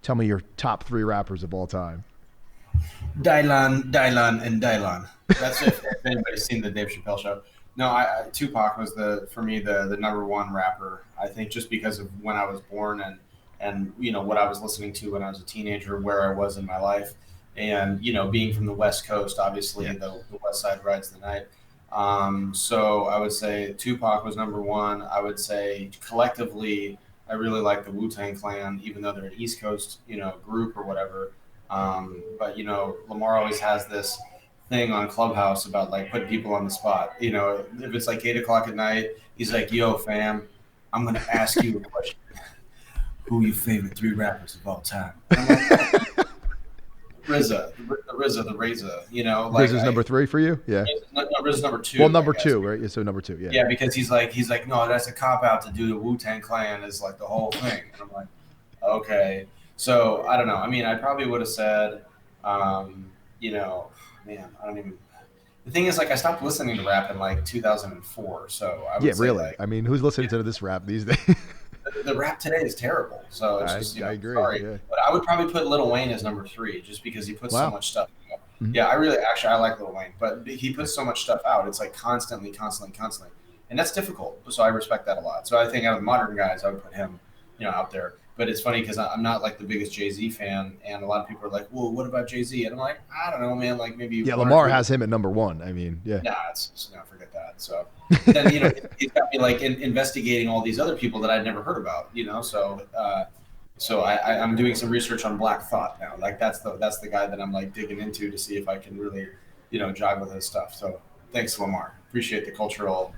Tell me your top 3 rappers of all time. Dylan, and Dylan. That's if anybody's seen the Dave Chappelle show. No, Tupac was for me the number one rapper. I think just because of when I was born and what I was listening to when I was a teenager, where I was in my life, and being from the West Coast, obviously Yeah. the West Side rides the night. So I would say Tupac was number one. I would say collectively, I really like the Wu-Tang Clan, even though they're an East Coast group or whatever. But Lamar always has this thing on Clubhouse about like putting people on the spot. If it's like 8 o'clock at night, he's like, "Yo, fam, I'm gonna ask you a question. Who are your favorite 3 rappers of all time?" And I'm like, RZA, the Reza. RZA's number 3 for you? Yeah. RZA's number two. Well, I number guess. 2, right? Yeah, so number 2, yeah. Yeah, because he's like, no, that's a cop out to do the Wu-Tang Clan is like the whole thing. And I'm like, okay. So I don't know. I mean, I probably would have said, you know, man, I don't even. The thing is, like, I stopped listening to rap in like 2004. So I Yeah, would say, really. like, I mean, who's listening to this rap these days? the rap today is terrible. So it's just, I agree. sorry. Yeah. But I would probably put Lil Wayne as number 3 just because he puts so Wow. much stuff. Mhm. Yeah, I like Lil Wayne, but he puts so much stuff out. It's like constantly, constantly, constantly, and that's difficult. So I respect that a lot. So I think out of the modern guys, I would put him, out there. But it's funny because I'm not like the biggest Jay Z fan, and a lot of people are like, "Well, what about Jay Z?" And I'm like, I don't know, man. Like maybe Yeah, one or Lamar two. has him at number 1. I mean, yeah. Nah, forget that. So then he's got me like investigating all these other people that I'd never heard about. So I'm doing some research on Black Thought now. Like that's the guy that I'm like digging into to see if I can really jive with his stuff. So thanks, Lamar. Appreciate the cultural.